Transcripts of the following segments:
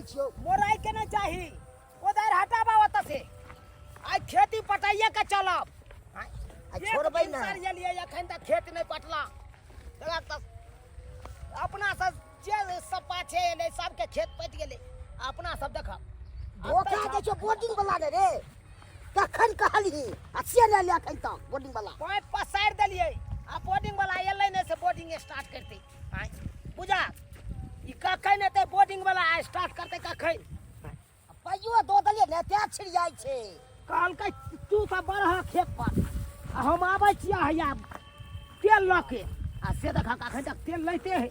छियो मोराई के नहीं चाही उधर हटाबा ओत से आज खेती पटाइए के चलब आ छोड़बै ना सर ये लिए अखन तक खेत नहीं पटला देखा त अपना सब जे सब पाछे एले सबके खेत पट गेले अपना सब देखा धोखा दे छो बोर्डिंग वाला ने रे कखन कहली आ से ले ले अखन तक बोर्डिंग वाला पाइप पसार देलिए आ बोर्डिंग वाला एले ने से बोर्डिंग स्टार्ट करते हां बुझा ई कखन एते बोर्डिंग वाला स्टार्ट करते कखन पाइयो दो दलिए ने त्या छिड़ जाय छे कहलकै तू सब बरह खेत पर आ हम आबै छियै हैया तेल ल के आ से देखा कखन तक तेल लैते है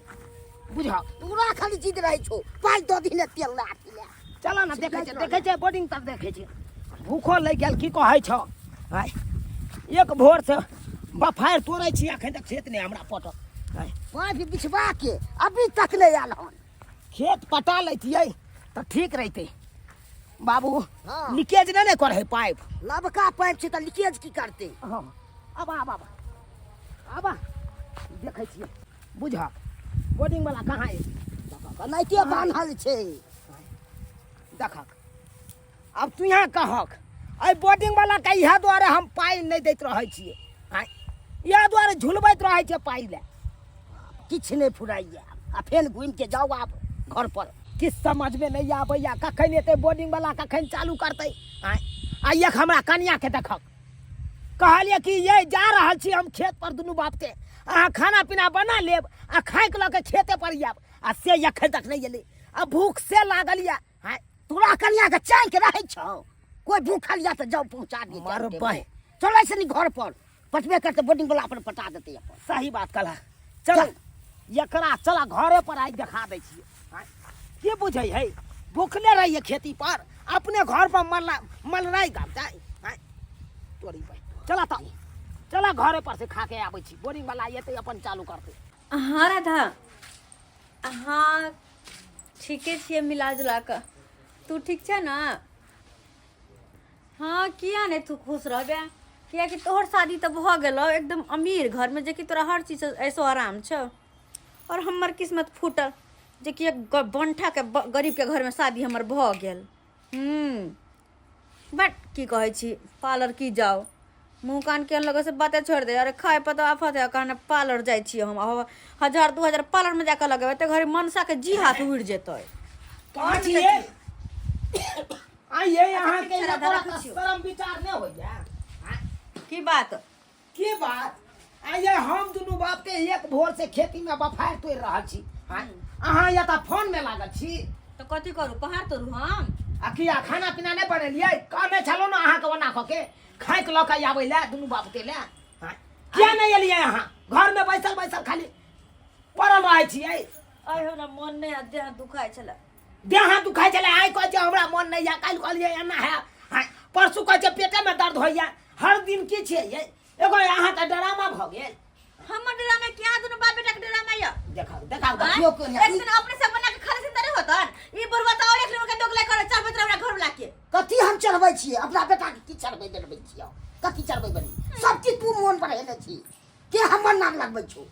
बुझा पूरा खाली जिद रही छो पाँच दो दिन तेल ला ले चला ना देखे छे बोर्डिंग तक देखे छे भूखो लग गेल की कहै छ हाय एक भोर से बफायर तोड़ै छी अखन तक खेत नहीं हमरा पटल हाय पाँच बिछवा के अभी तक नहीं आल हन खेत पटा लेतियै त ठीक रहते बाबू हाँ। लीकेज नहीं करे पाइप लबका पाइप छे त लीकेज की करते हाँ अब देखे छियै बुझा बोर्डिंग वाला कहाँ है नहीं बांधल छे देखक अब तू यहाँ कहक अ बोर्डिंग वाला के इहा द्वारे हम पाई नहीं दैत रहै छियै आय इहा द्वारे झुलबैत रहै छै पाई ले किछ नहीं फुराइया आ फेन घुम के जाओ आप घर पर किस समझ में नहीं आबैया कखन एते बोर्डिंग वाला कखन चालू करतै आय आ एक हमरा कन्या के देखक कहलिए कि ये जा रहल छी हम खेत पर दुनू बाप के अहाँ खाना पीना बना लेब आ खाए के लके खेते पर आब आ से एखन तक नहीं एलै आ भूख से लागल या हाय तोरा कन्या के चाय के रहे छौ कोई भूखल या त जाओ पहुंचा दे मरबै चलै से घर पर पटबे करते बोर्डिंग वाला अपन पटा देते अपन सही बात कहला चल एकरा चला घरे पर आई दिखा दै छियै हाय के बुझै है भूखले रहिए खेती पर अपने घर पर मलराई गामतै हाय तोरी भाई चला त चला घरे पर से खा के आबै छी बोरिंग वाला एते अपन चालू करते हाँ राधा हाँ ठीके छियै मिला जुला कऽ तू ठीक छै ना हाँ किया नहीं तू खुश रहबे कियाकि तोहर शादी तो भऽ गेलो एकदम अमीर घर में जेकि तोरा हर चीज ऐसो आराम छौ और हमर किस्मत फूटल जेकि एक बंठा के गरीब के घर में शादी हमर भऽ गेल बट की कहै छी पार्लर की जाओ मुँह कान के लगे से बातें छोड़ दे अरे खाए पर तो आफत है कहने पार्लर जाइ छी हम 1000-2000 पार्लर में जाकर लगेबे तो घर मनसा के जी हाथ उड़ जेतै कहाँ छिए आइए यहाँ के शर्म विचार नहीं होइया की बात आइए हम दुनू बाप के एक भोर से खेती में बफायर तोड़ रहल छी अहाँ या त फोन में लागल छी तो कथी करू पहाड़ तोड़ू हम आ किया खाना पीना नहीं बनेलिए कहने छलो ना अहाँ के बना के खाए के लके आबै ले दुनू बाप के ले किया नहीं एलिए यहाँ घर में बैसल खाली पड़ल रहै छियै आइ हो ना मन नहीं देह दुखाय छले देह दुखाय छले आइ कह जे हमरा मन नहीं या काल कहलिए एना है परसू कह जे पेटे में दर्द होइया हर दिन की छियै ये एगो अहाँ के ड्रामा भ गेल हमर ड्रामा क्या दुनू बाप बेटा के ड्रामा या देखा एक दिन अपने से बना के खाली सिंदरे होतन ई बुढ़वा त और एक दिन के दोगला करे चढ़बे हमरा घर में लाके कथी हम चढ़बै छियै अपना बेटा के की चढ़बै देबै छियै कथी चढ़बै बनी सब चीज तू मोन पर हेले छी के हमर नाम लगबै छौ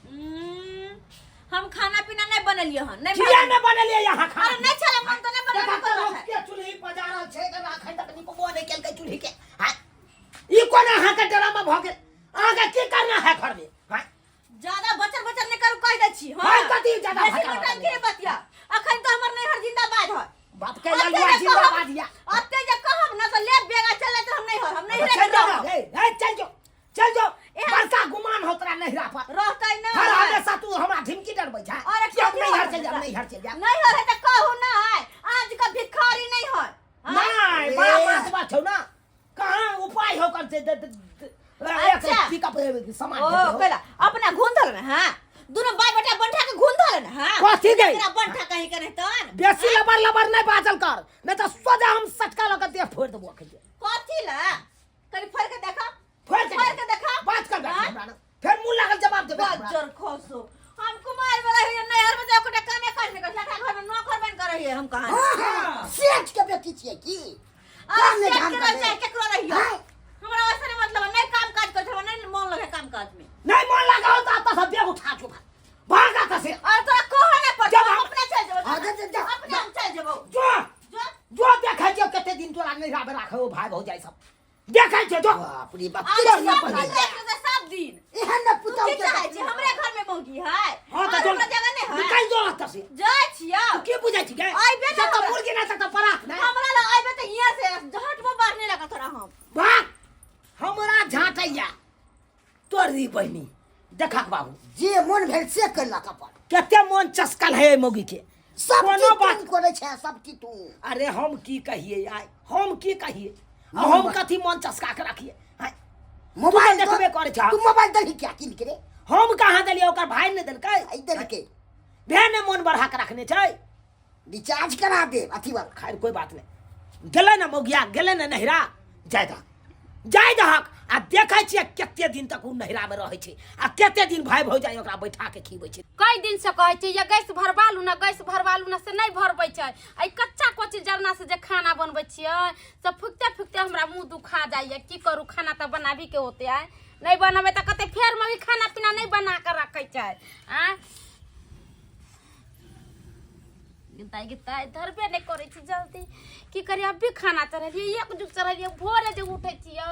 हम खाना पीना नहीं बनलिए हन नहीं किया नहीं बनलिए यहाँ खाना अरे नहीं चला मन तो नहीं बनल के चूल्ही पजारल छै के राखै तक निपबो नहीं केल के चूल्ही के हां ई कोन अहाँ के ड्रामा भ गेल अहाँ के की करना है घर में हां ज्यादा बचर नहीं करू कह दै छी हां कथी ज्यादा बचर के बतिया अखन तो हमर नहीं हर जिंदाबाद है बात के ललुआ जिंदाबाद या अते जे कहब ना तो ले बेगा चले तो हम नहीं लेके जाओ हे चल जाओ बड़का गुमान होतरा नहिरा पर रहतै ना हर हमेशा तू हमरा धमकी डरबै छै अरे क्यों नहीं हर चल जा नहीं हो है तो कहू ना है आज का भिखारी नहीं है नहीं बड़ा बात छौ ना कहां उपाय हो कर से एक पिकअप सामान ओ कहला अपना घुंधल में हां दोनों बाय बेटा बंठा के घुंधल ना हां कथी गई तेरा बंठा कहीं करे तन बेसी लबर नहीं बाजल कर नहीं तो सोजा हम सटका लगा दे फोड़ देबो अखन कथी ला कनी फोड़ के देखा फोड़ के देखा बात कर हमरा फिर मुंह लागल जवाब देबे बजर खोसो हम कुमार वाला है नहर में जाके कामे करने का लटा घर में नौकर बन कर रही है हम कहां सेठ के बेटी छियै की काम ने ध्यान कर केकरो रही हमरा वैसे नहीं मतलब नहीं काम काज कर छो नहीं मन लगे काम काज में नहीं मन लगा होता तो सब बेग उठा छो भागा त से और तोरा कोहो नहीं पड़ जब अपने चल जाओ जा अपने हम चल जाओ जो नहिरा में राखो भाई हो जाए सब देखै छै जो बाप रे बाप आज किया न सब पड़ी दिन सब दिन एहन न पुतौ तू के चाहे छी हमरे घर में मौगी है हां और तो हमरा जगह नहीं है निकल जो रास्ता से जाय छियो के बुझै छी के आइबे जब न मुर्गी ना तक पराख ना हमरा ला आइबे त हिया से झट में बारने लगा तोरा हम भाग हमरा झाटैया तोरी बहिनी देखक बाबू जे मन भेल से कैलक अपन कते मन चस्कल है मौगी के सब कोनो बात बात करे छै सब की तू अरे हम की कहिए आय हम की कहिए हम कथी मन चस्का के रखिए आय मोबाइल देखबे करे छ तू मोबाइल दही क्या किन के रे हम कहाँ देलिए ओकर भाई ने देलकै इधर के भेने मन बढ़ा के रखने छै रिचार्ज करा दे अथी वाला खैर कोई बात नहीं गेलै ना मौगिया गेलै ना नहिरा जाय दहक आ देखै छियै कते दिन तक उ नहिरा में रहै छै आ कते दिन भाई भौजाई ओकरा बैठा के खीबै छै कई दिन से कहै छै ये गैस भरबालू ना से नहीं भरबै छै आई कच्चा कोची जरना से जे खाना बनबै छियै सब फुकते फुकते हमरा मुंह दुखा जाइए की करू खाना तो बनाबी के होते है नहीं बनाबे त कते फेर में भी खाना पीना नहीं बना के रखै छै आ गिताई धरबे नहीं करे छी जल्दी की करी अभी खाना चढ़लिए एक जुग चढ़लिए भोरे जे उठै छियै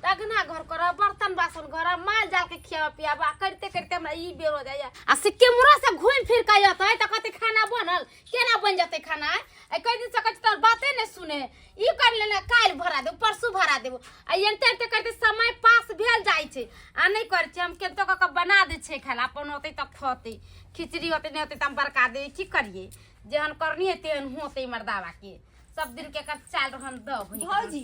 तगना घर कर बर्तन बासन घर माल जाल के खियावा पियावा करते करते हमरा ई बेर हो जाइए आ सिक्के मुरा से घूम फिर के आते त कते खाना बनल केना बन जते खाना ए कई दिन से कहै तोर बाते नहीं सुने ई कर लेना काल भरा दे परसू भरा देबो आ एनते एनते करते समय पास भेल जाय छै आ नहीं कर छी हम केतो क बना दे छै खाना अपन होते त खते खिचड़ी होते नहीं होते त हम बरका दे की करिए जेहन करनी है तेहन होते मर्दावा के सब दिन के कर चाल रहन द भौजी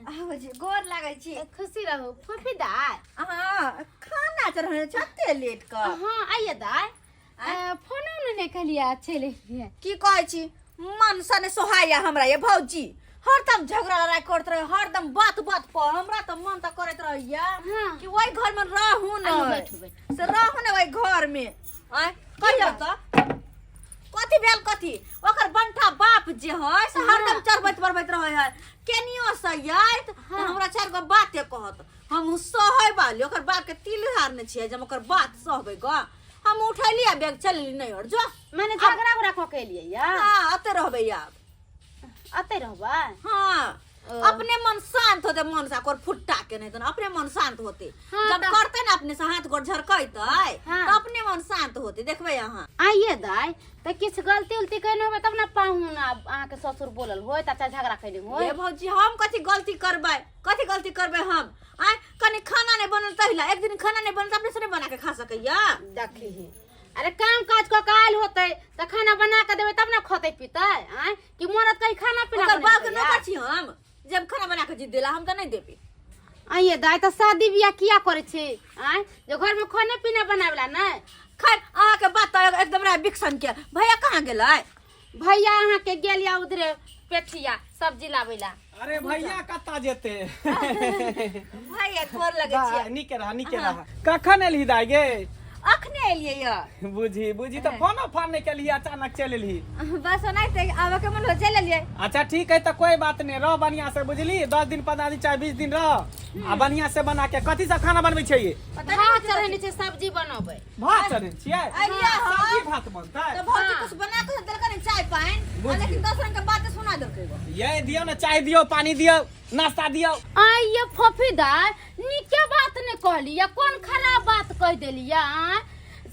भौजी गोर लागै छी खुशी रहो फफी दाय हां खाना चढ़ने छते लेट कर हां आइए दाय फोन नहीं कलिया चले की कहै छी मन से ने सोहाया हमरा ये भौजी हरदम झगड़ा लड़ाई करत रहे हरदम बात बात पर हमरा तो मन त करत रहैया हाँ। कि वही घर में रहू न बैठू से रहू न वही घर में आय कहियो त कथी भेल कथी ओकर बंठा बाप जे है से हरदम चरबैत बरबैत रहै है केनियो से आइत त हमरा चार गो बाते कहत हम सहै बाली ओकर बाप के तिल हारने छियै जब ओकर बात सहबै ग हम उठैली आ बैग चलली नहीं और जो मैंने झगड़ा उगड़ा क के लिए या हां अते रहबै आब अते रहबा हाँ अपने मन शांत होते मन से और फुट्टा के नहीं तो अपने मन शांत होते हाँ, जब करते ना अपने से हाथ गोड़ झरकैते हाँ। तो अपने मन शांत होते देखबे यहाँ आइए दाय त किछ गलती उल्टी कहने होबे तब ना पाहू ना अहाँ के ससुर बोलल होय त झगड़ा कैले होय ये भौजी हम कथी गलती करबै हम आय कनी खाना नहीं बनल तहिला एक दिन खाना नहीं बनल त अपने से नहीं बना के खा सकैया देखी अरे काम काज को काल होते त खाना बना के देबे तब ना खते पीते आय कि मरद कहीं खाना पीना ओकर बाप के नौकर छी हम जब खाना बना के जिद देला हम त नहीं देबी आइए दाय त शादी बियाह किया करे छी आय जो घर में खाना पीना बनावेला नै खैर अहाँ के बात तो एकदम रहा बिक्सन के भैया कहाँ गेलै भैया अहाँ के गेलिया उधरे पेठिया सब्जी लावेला अरे भैया कत्ता जेते भैया गोर लगै छी नीके रहा कखन एलही दाय गे अखने एलियै या बुझी तो फोन नहीं केलिए अचानक चल एलही बस ओनाहिते आबे के मन हो चल एलियै अच्छा ठीक है तो कोई बात नहीं रह बढ़िया से बुझली 10 दिन 15 दिन चाहे 20 दिन रह आ बढ़िया से बना के कथी सब खाना बनबै छियै भात चढ़ेने छै सब्जी बनबै भात चढ़े छियै अरिया सब्जी भात बनतै तो भौजी कुछ बना के देलकै ने चाय पानी लेकिन 10 रंग के बात सुना देलकै ये दियो ना चाय दियो पानी दियो नाश्ता दियो आइए फफीदार नीके बात ने कहलिया कोन खराब बात कह देलिया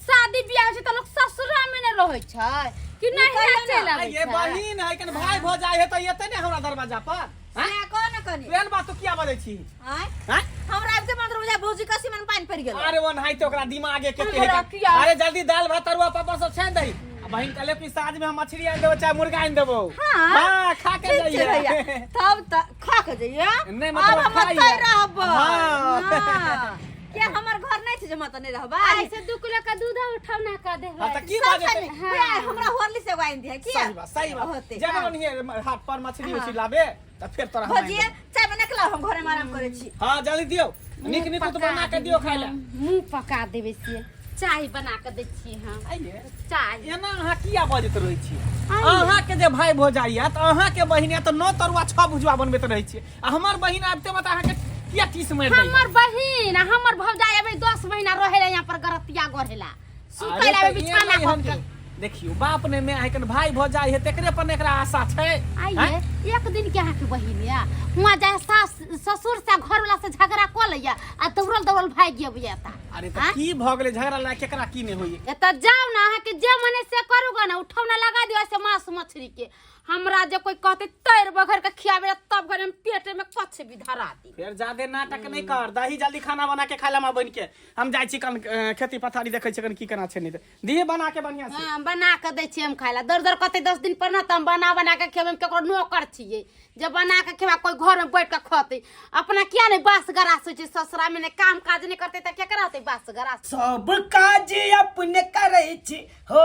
शादी बियाह छै त लोग ससुरा में ने रहै छै कि नहीं चल आबै ये बहिन है कन भाई भो जाय है तो एते ने हमरा दरवाजा पर हां कोन कनी ट्रेन बात तो किया बजै छी हां हैं हमरा आब के मतलब बुझा भौजी कसी मन पानी पड़ गेल अरे वन हाई तो ओकरा दिमागे केते हमरा है किया? अरे जल्दी दाल भात तरुआ पापड़ सब छान दही बहिन कहले कि साँझ में हम मछली आन देबो चाहे मुर्गा आन देबो हां खा के ठीक छै भैया जाइए तब त खा के जइया नहीं मतलब अब हम खाइए। तै रहब हाँ। हां क्या हमर घर नहीं छै जमा त नहीं रहबा ऐसे 2 किलो का दूध उठावना का दे हाँ, तो की सब बाजे खाली भैया हमरा होरली से वाइन दिया किया सही बात होते जब ओनही हाथ पर मछली उछली लाबे त फिर तोरा हम भौजी चाय बना के लाओ हम घरे में आराम करे छी हां जल्दी दियो निक निक तो बना के दियो खाइला मुंह पका देबे छियै चाय बना के दै छियै हम आइए चाय एना अहाँ किया बजैत रहै छी अहाँ के जे भाई भो जाइया त अहाँ के बहिनिया त 9 तरुआ 6 भुजवा बनबैत रहै छी आ हमर बहिन आबते बता अहाँ के किया टीस मार दै हमर बहिन हमर भौजाई अबे 10 महीना रहेला यहाँ पर गरतिया गढ़ेला सुतैला अरे बिछाना तो पर देखियो बाप ने मैं है भाई भौजाई है तेकरे पर एकरा आशा छै। आइए एक दिन के अहाँ के बहिन या हुआ जाए सास ससुर से घर वाला से झगड़ा क लैया आ दौड़ल भाग गेबिया ता। अरे त की भ गेलै झगड़ा ला केकरा की ने होई एत जाओ ना अहाँ के जे मने से करूगा ना उठौना लगा दियो ऐसे मांस मछली के। हमरा जे कोई कहते तैर बघर के खियाबे तब घर में पेट में कछ भी धरा दी। फिर ज्यादा नाटक नहीं कर दही जल्दी खाना बना के खाला मा बन के हम जाई छी कन खेती पथारी देखै छी कन की केना छै नहीं त दिए बना के बढ़िया से। हां बना के दै छी हम खाइला दर कहते 10 दिन पर ना त हम बना के खेबे केकरो नौकर छिए जब बना के खेबा कोई घर में बैठ के खते अपना किया नहीं बास गरा सोचे ससुरा में ने काम काज नहीं करते त केकरा होते बास गरा। सब काज अपने करे छी हो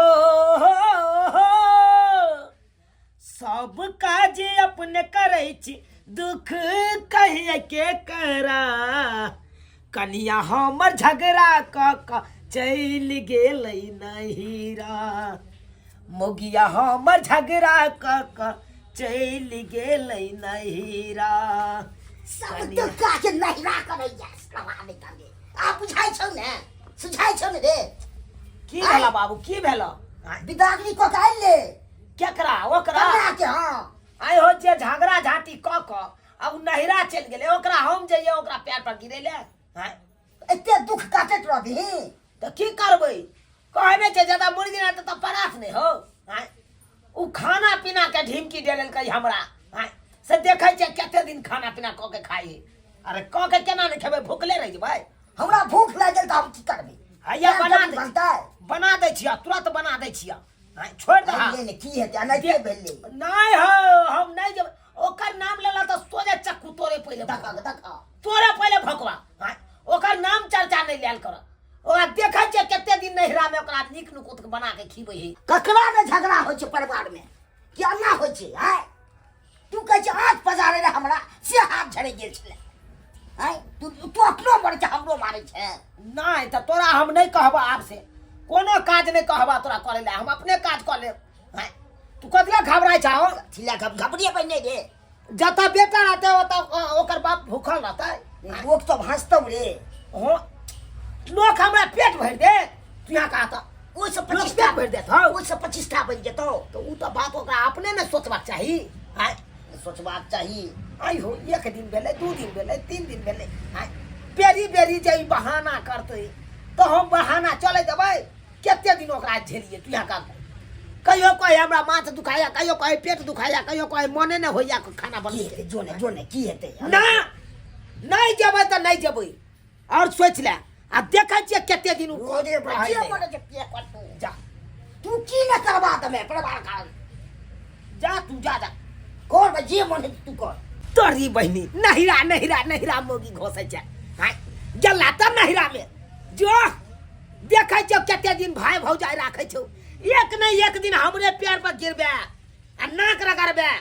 सब काज अपने करे छी दुख कहिए के करा कनिया हमर झगड़ा क चल गेलै नहिरा मोगिया हमर झगड़ा क चल गेलै नहिरा। सब तो काज नहिरा करैया सवाल करे आ बुझाइ छौ ने सुझाइ छौ ने रे की भेला बाबू की भेला विदागनी को काल ले केकरा ओकरा ककरा के हां आइ हो जे झगड़ा झाटी क अब नहिरा चल गेले ओकरा हम जइए ओकरा पैर पर गिरेले हैं एते दुख काटत रहबी त की करबै कहने छै ज्यादा मुर्गी ना त परास नहीं हो हैं उ खाना पीना के ढिमकी देलल कई हमरा हैं से देखै छै कते दिन खाना पीना क के खाई अरे क के केना नहीं खेबै भूखले रह जेबै हमरा भूख लागल त हम की करबै हैया बनता बना दै छिया तुरंत बना दै छिया हैं छोड़ दे ले ले की हेतै नहीं भेले नहीं हो हम नहीं जब ओकर नाम लेला त सोजे चक्कू तोरे पहले देखा तोरे पहले भकवा हैं ओकर नाम चर्चा नहीं लेल कर ओकरा देखै छै कते दिन नहिरा में ओकरा नीक नुकुत बना के खिबै है ककरा में झगड़ा होइ छै परिवार में क्या ना होइ छै है तू कह छै हाथ पजारे रे हमरा से हाथ झड़े गेल छले है तू अपनो मारे छै हमरो मारे छै नहीं त तोरा हम नहीं कहबा आप से कोनो काज नहीं कहबा तोरा करे ले हम अपने काज कर ले हैं तू कतला घबराई छाओ छिला घबरिए बने रे जता बेटा रहते हो त ओकर बाप भूखल रहतै लोग तो हंसतौ रे हो लोग हमरा पेट भर दे तू यहाँ कहा था ओइ से लोग 25 पेट भर देत हो ओइ से 25 टा बन जेतौ तो उ त बात ओकरा अपने ने सोचबाक चाही हैं सोचबाक चाही आई हो एक दिन भेले 2 दिन भेले 3 दिन भेले हैं बेरी जे बहाना करते तो हम बहाना चले देबै केते दिन ओकरा झेलिए तू यहाँ का कहियो कहे हमरा माथ दुखाया कहियो कहे पेट दुखाया कहियो कहे मने न होइया खाना की बने हेतै जोने की हेतै ना नहीं जेबै त नहीं जेबै और सोच ले आ देखै छियै केते दिन ओरे बचिए मरे जे पे करतौ जा तू की न करबा दमे परिवार का जा तू जा कोर में जे मन तू कर तोरी बहनी नहिरा मोगी घोसै छै हैं गेला त नहिरा में जो देखै छियै केते दिन भाई भौजाई राखै छौ एक नहीं एक दिन हमरे पैर पर गिरबे आ नाक रगड़बे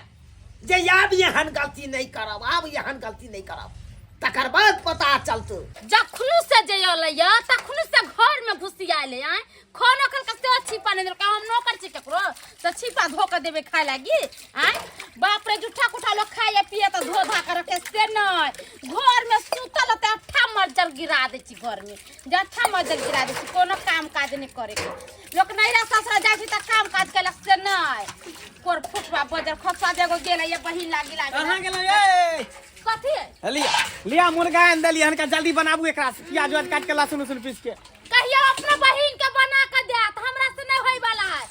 जे आब एहन गलती नहीं करब तकर बाद पता चलतौ जखनु से जे अलै तखनु से घर में घुसियाले आए खाना कल के से छिपा नहीं देलका हम नौकर छी केकरो त छिपा धो के देबे खाय लागी आए बाप रे जुठा कुठा लोग खाए पिए त धो धा के रखे से नहीं घर में सुतल त अठा मर्जल गिरा दे छी घर में जठा मर्जल गिरा दे छी कोनो काम काज नहीं करे के लोग नैरा ससुरा जाय छी त काम काज केलक से नहीं कोर फुटवा बजर खसा देगो गेल ये बहिन लागी कहां गेलै ए कथी है लिया मुर्गा आन देली हनका जल्दी बनाबू एकरा प्याज वाज काट के लहसुन उसुन पीस के कहियो अपना बहिन के बना के दे त हमरा से नहीं होई वाला है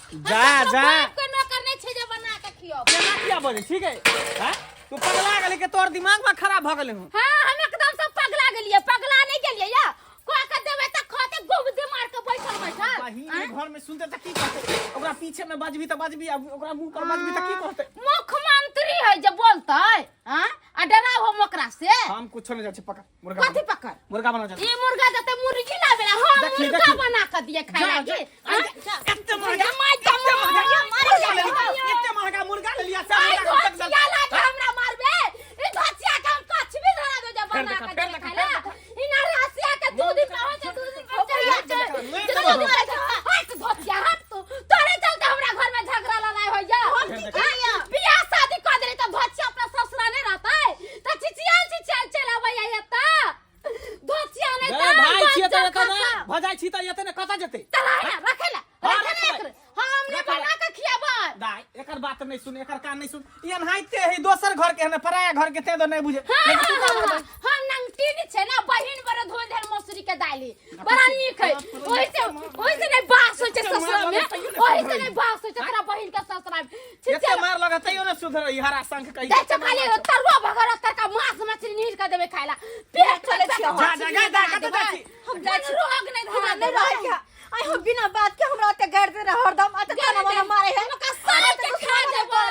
जा के नौकर नहीं छै जे बना के खियो केना किया बोले ठीक है हैं तू पगला गेली के तोर दिमाग में खराब भ गेलै हूं हां हम एकदम से पगला गेलिए पगला नहीं गेलिए या को के देबे त खाते गुबदे मार के बैठल बहिन घर में सुनते त की कहते ओकरा पीछे में बजबी त बजबी अब ओकरा मुंह पर बजबी त की कहते मुख्यमंत्री है जे बोलतै हां आ डराव हम ओकरा से हम कुछ नहीं जाछे पकड़ मुर्गा कथी पकड़ मुर्गा बना जा ई मुर्गा जते मुर्गी लाबेला हम देखी, मुर्गा देखी। बना के दिए खाय लागी एते मुर्गा मार एते महंगा मुर्गा ले लिया आई सब घोचिया लागे हमरा मारबे ई घोचिया के हम कछ भी धरा दो जे बना के दे खाला ई ना रासिया के 2 दिन ना हो जे 2 दिन पे चला हट घोचिया हट तो तोरे चलते हमरा घर में झगड़ा लड़ाई होइया हम की करिया बियाह शादी कर देले त घोचिया अपना ससुरा नहीं रहतै त चिचियाल चलाबै आयता घोचिया नहीं भाई छिए त ना भजाई छी त यते ने कता जते चला रखेला आय एकर बात नहीं सुन, एकर कान नहीं सुन। ये नहाइते है दोसर घर के है, पराया घर के ते तो नहीं बुझे। लेकिन तू का बोल हम नंगटी नी छे ना बहिन बड़ धोल धर मसूरी के दाली बड़ा नीक है। ओइसे नहीं बास होचे ससुरा में, ओइसे नहीं बास होचे तेरा बहिन के ससुरा में। एते मार लगा तइयो ना सुधर ई हरा संख कहि। देख खाली तरवा भगर तर का मांस मछली नीर के देबे खाइला पेट चले छी। जा जा जा जा हम जाय रोग नहीं धरा नहीं रह क्या आई हम बिना बात के हमरा ओते गाड़ दे हरदम अते खाना वाला मारे है का साल के खा देबो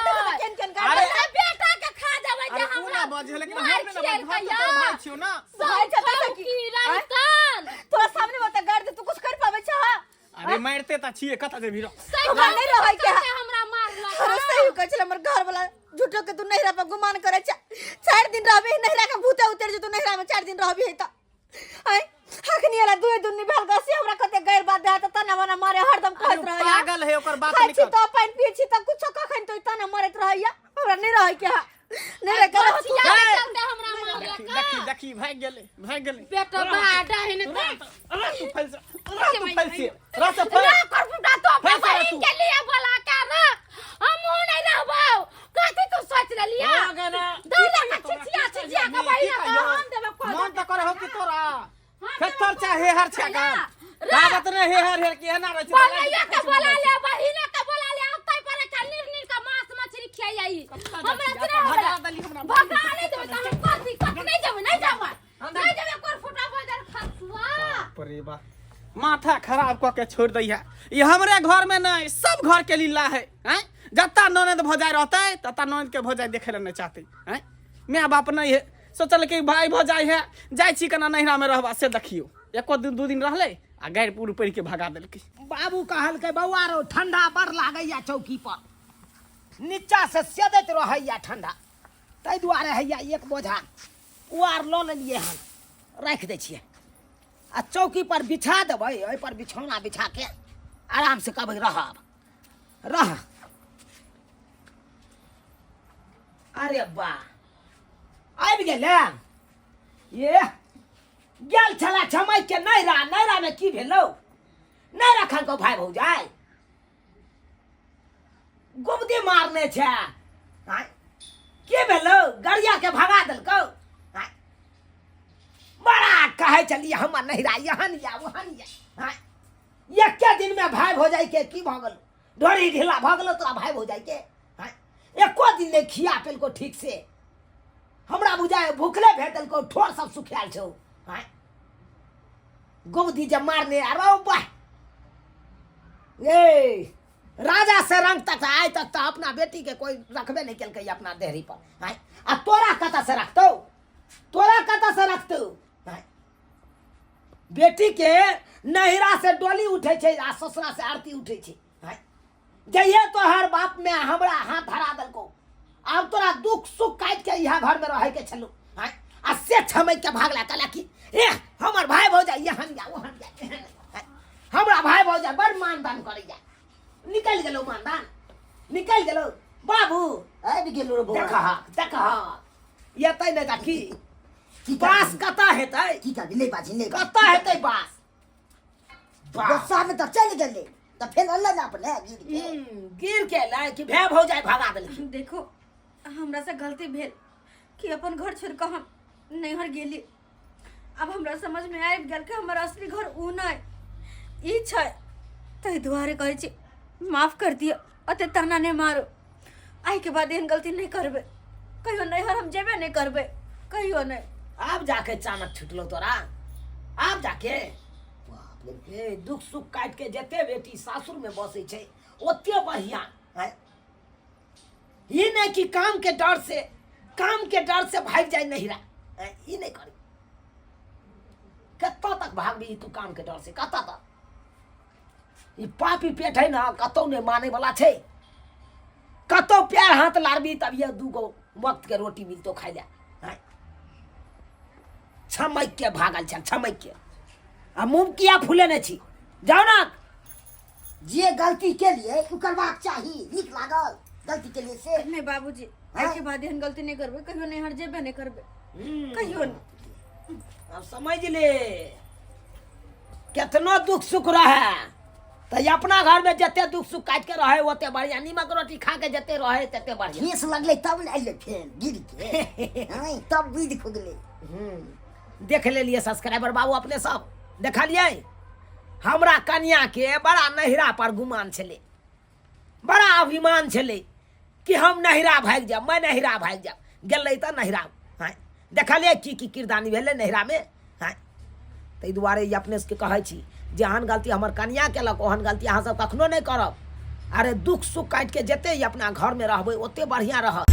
केन केन गाड़ अरे बेटा के खा देबे जे हमरा बजे लेकिन हम ने भाई छियो ना भाई चला की रंतन तोरा सामने ओते गाड़ दे तू कुछ कर पावे छ। अरे मारते त छिए कता जे भीरो सही नहीं रह क्या हमरा मारला अरे सही कह चल हमर घर वाला झूठो के तू नहिरा पर गुमान करे छ। 4 दिन रहबे नहिरा के भूते उतर जे तू नहिरा में 4 दिन रहबे त आई हखनी वाला दुए दुन्नी भेल गसी हमरा कते गैर बात दे त तना मना मारे हरदम कहत रह पागल है ओकर बात खाई नहीं छी कर। तो पानी पी छी त कुछ कखन तो तना मरत रहैया हमरा नहीं रह क्या नहीं रे कर चलते हमरा मारला देखी देखी भाग गेले बेटा बाडा है न अरे तू फैल से तू फैल से रस फैल ना कर फुटा तो अपने बहिन के लिए बोला क्या ना हम हो नहीं रहबो कथि तू सोच लिया दौला का चिचिया का बहिन का हम देबो को मन त करे हो कि तोरा खेतर चाहे हर छका कागत ने हे हर के ना रह बोलैया के बोला ले बहिन के बोला ले अतै पर कन्नीर नीर का मांस मछली खियाई आई हमरा तने भगा ले देबे त हम कथि नहीं जेबे नहीं जेबे कर फुटा बदर खसवा अरे बा माथा खराब क के छोड़ दैया। ये हमरे घर में नहीं सब घर के लीला है हैं। जत्ता ननद भौजाई रहता है तत्ता ननद के भौजाई देखे ले नहीं चाहते हैं। माँ बाप नहीं है सोचल के भाई भौजाई है जाय छी कना नहिरा में रहबा से देखियो एको दिन 2 दिन रहले आ गाड़ पूर पड़ के भगा देलकै। बाबू कहल के बौआ रो ठंडा बड़ लागैया चौकी पर नीचा से सेदैत रहैया ठंडा तै दुआरे हैया एक बोझा उआर ल लेलिए हन राख दै छियै आ चौकी पर बिछा देबै ओइ पर बिछौना बिछा के आराम से कहबै रह। अरे वाह आबि गेलै ये गेल छला छमैक के नैरा में की भेलौ नहीं रखल को भाई भौजाई गुबदी मारने छे आय के भेलौ गरिया के भगा देलकौ आय बड़ा कहे चलिए हम नहिरा यहन या वहन या आय एके दिन में भाई भौजाई के की भ गेल ढोरी ढीला भ गेल तोरा भाई भौजाई के आय एको दिन नहीं खिया पेलको ठीक से हमरा बुझाए भूखले भेटल को ठोर सब सुखायल छौ आय गुबदी जब मारने अरे बा ये राजा से रंग तक आए तक तो अपना बेटी के कोई रखबे नहीं कल अपना देहरी पर आय आ तोरा कता से रखतो आय बेटी के नहिरा से डोली उठे छे आ ससुरा से आरती उठे छे आय जइए तो हर बाप में हमरा हाथ धरा दलको अब तोरा दुख सुख काट के यहाँ घर में रहे के छलू आय आ से छमैक के भागला कहला कि ए हमर भाई भौजाई यहन या वहन या हमरा भाई भौजाई बड़ मानदान करे जा निकल गेलो मानदान निकल गेलो बाबू आबि गेलो रे बौआ देखा ये तै नै देखी बास कता हेतै की कर ले बाजी ले कता हेतै बास गुस्सा में तो चल गेले तो फिर अल्लाह ना अपने गिर के लाए कि भे भौजाई भगा देलखिन। देखो हमरा से गलती भेल कि अपन घर छोड़ के हम नैहर गेली। अब हमरा समझ में आबि गेल कि हमर असली घर ऊ नहीं ई छै तै दुआरे कहै छी माफ कर दियो अते ताना नहीं मारो आई के बाद एहन गलती नहीं करबे कहियो नैहर हम जेबे नहीं करबे कहियो नहीं। अब जाके चानक छुटलो तोरा अब जाके ए दुख सुख काट के जते बेटी सासुर में बसे छे ओते बढ़िया है ये नहीं कि काम के डर से भाग जाए नहिरा ये नहीं करी कत्ता तक भागबी तू काम के डर से कत्ता तक ये पापी पेट है ना कतौ नहीं माने वाला छे कतौ प्यार हाथ लारबी तब ये दूगो वक्त के रोटी मिलतो खाई जा छमैक के भागल छ छमैक के आ मुंह किया फूले ने छी जाओ ना जे गलती के लिए उ करबाक चाही नीक लागल गलती के लिए से नहीं बाबूजी आई के बाद एहन गलती नहीं करबे कहियो नैहर जेबे नहीं करबे कहियो नहीं। अब समझ ले कितना दुख सुख रहा तो ये अपना घर में जते दुख सुख काट के रहे ओते बढ़िया, नीमक रोटी खा के जते रहे तते बढ़िया। ठेस लगले तब न अइले फेन गिर के हैं तब विध खुगले। देख ले लिए सब्सक्राइबर बाबू अपने सब देखलिए, हमरा कन्या के बड़ा नहिरा पर गुमान छले, बड़ा अभिमान छले कि हम नहिरा भाग जाब, मैं नहिरा भाग जाब। गेलै त नहिरा हैं देखलिए की किरदानी भेलै नहिरा में हैं। ताहि दुआरे ई अपने से कहै छी जेहन गलती हमर कन्या केलक ओहन गलती अहाँ सब कखनो नहीं करब। अरे दुख सुख काट के जते ही अपना घर में रहबै ओते बढ़िया रहत।